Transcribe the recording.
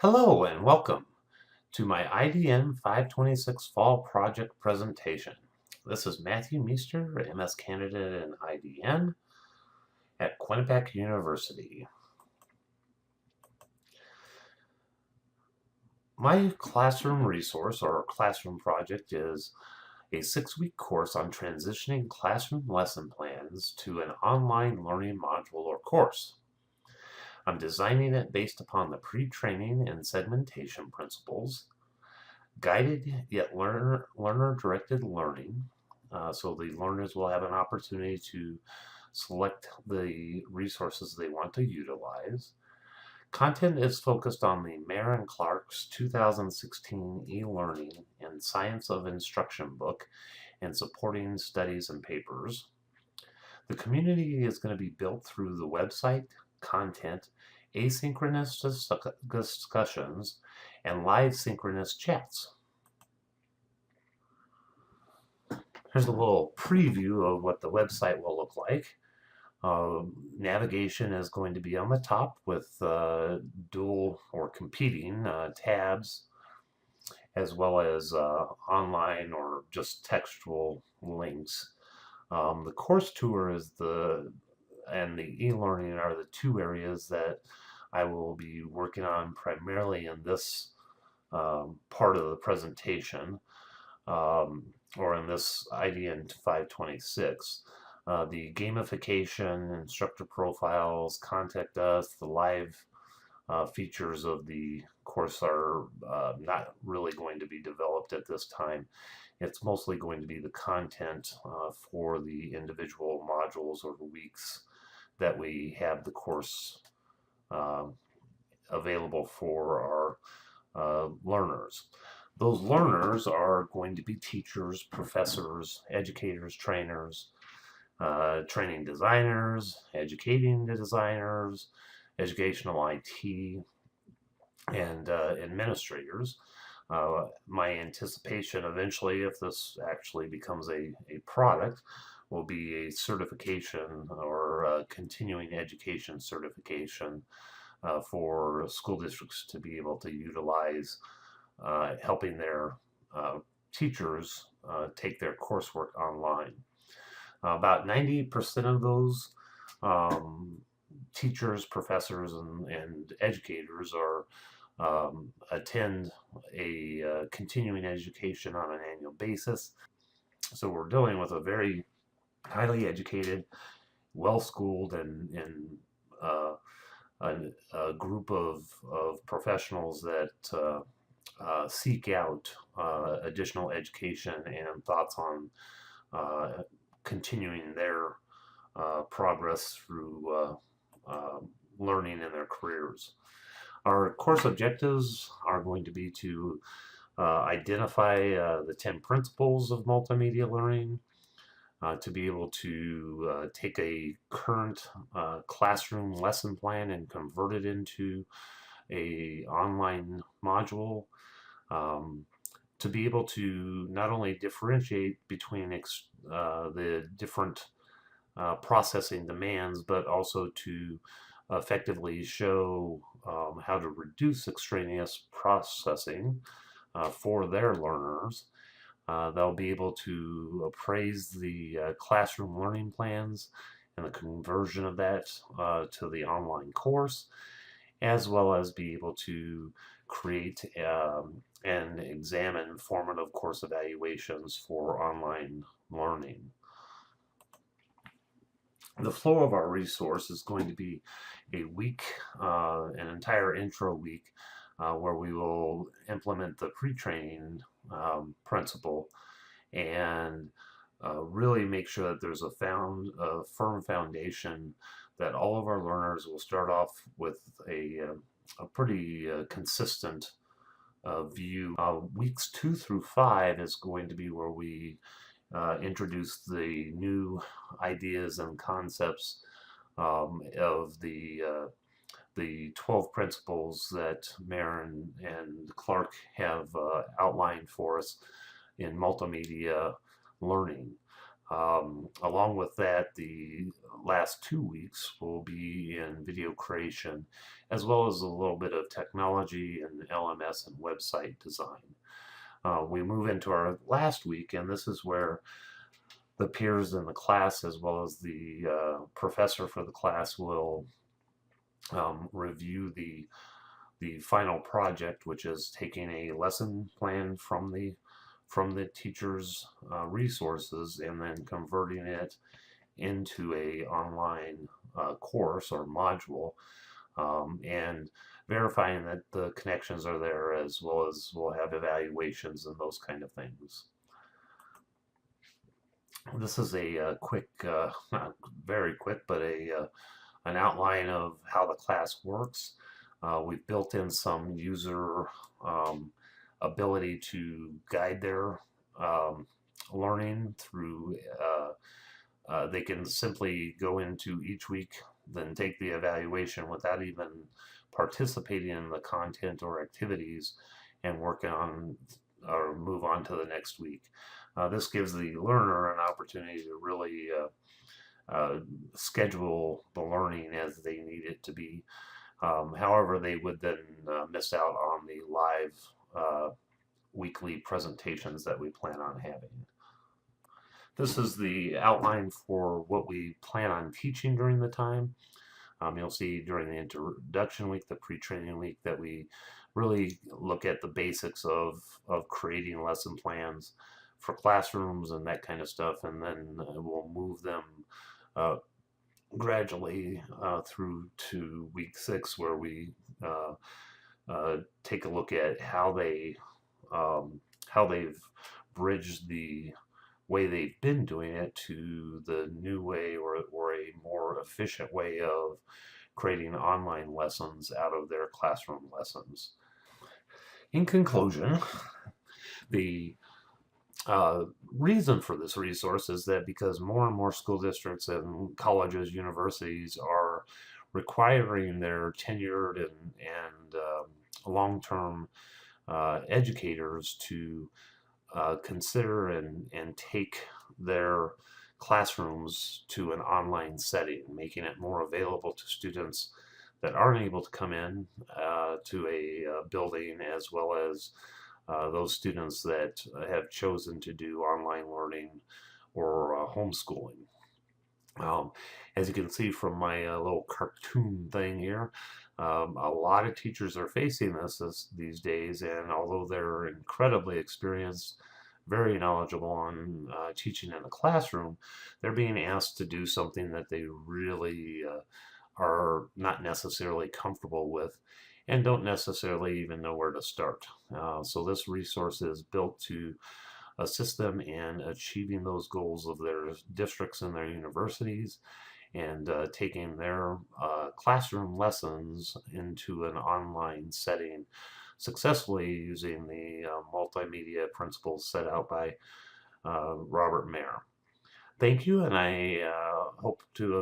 Hello and welcome to my IDN526 Fall Project presentation. This is Matthew Meester, MS candidate in IDN at Quinnipiac University. My classroom resource or classroom project is a 6-week course on transitioning classroom lesson plans to an online learning module or course. I'm designing it based upon the pre-training and segmentation principles, guided yet learner-directed learning, so the learners will have an opportunity to select the resources they want to utilize. Content is focused on the Mayer and Clark's 2016 e-learning and science of instruction book and supporting studies and papers. The community is going to be built through the website, content, asynchronous discussions, and live synchronous chats. Here's a little preview of what the website will look like. Navigation is going to be on the top with dual or competing tabs, as well as online or just textual links. The course tour and the e-learning are the two areas that I will be working on primarily in this part of the presentation. Or in this IDN 526. The gamification, instructor profiles, contact us, the live features of the course are not really going to be developed at this time. It's mostly going to be the content for the individual modules or weeks that we have the course available for our learners. Those learners are going to be teachers, professors, educators, trainers, training designers, educating the designers, educational IT, and administrators. My anticipation eventually, if this actually becomes a product, will be a certification or a continuing education certification for school districts to be able to utilize, helping their teachers take their coursework online. About 90% of those teachers, professors, and educators attend a continuing education on an annual basis. So we're dealing with a very highly educated, well-schooled, and a group of professionals that seek out additional education and thoughts on continuing their progress through learning in their careers. Our course objectives are going to be to identify the 10 principles of multimedia learning, to be able to take a current classroom lesson plan and convert it into a online module, to be able to not only differentiate between the different processing demands, but also to effectively show how to reduce extraneous processing for their learners. They'll be able to appraise the classroom learning plans and the conversion of that to the online course, as well as be able to create and examine formative course evaluations for online learning. The flow of our resource is going to be a week, an entire intro week, where we will implement the pre-training principle and really make sure that there's a firm foundation, that all of our learners will start off with a pretty consistent view. Weeks 2 through 5 is going to be where we introduce the new ideas and concepts of the 12 principles that Mayer and Clark have outlined for us in multimedia learning. Along with that, the last 2 weeks will be in video creation, as well as a little bit of technology and LMS and website design. We move into our last week, and this is where the peers in the class, as well as the professor for the class, will review the final project, which is taking a lesson plan from the teacher's resources and then converting it into a online course or module, and verifying that the connections are there, as well as we'll have evaluations and those kind of things. This is a quick, not very quick, but an outline of how the class works. We've built in some user ability to guide their learning through. They can simply go into each week, then take the evaluation without even participating in the content or activities, and work on or move on to the next week. This gives the learner an opportunity to really schedule the learning as they need it to be. However, they would then miss out on the live weekly presentations that we plan on having. This is the outline for what we plan on teaching during the time. You'll see during the introduction week, the pre-training week, that we really look at the basics of creating lesson plans for classrooms and that kind of stuff, and then we'll move them gradually through to week 6, where we take a look at how they've bridged the way they've been doing it to the new way, or a more efficient way of creating online lessons out of their classroom lessons. In conclusion, the reason for this resource is that because more and more school districts and colleges, universities are requiring their tenured and long-term educators to consider and take their classrooms to an online setting, making it more available to students that aren't able to come in to a building, as well as those students that have chosen to do online learning or homeschooling. As you can see from my little cartoon thing here, a lot of teachers are facing this these days, and although they're incredibly experienced, very knowledgeable on teaching in the classroom, they're being asked to do something that they really are not necessarily comfortable with and don't necessarily even know where to start. So this resource is built to assist them in achieving those goals of their districts and their universities, and taking their classroom lessons into an online setting successfully, using the multimedia principles set out by Robert Mayer. Thank you, and I hope to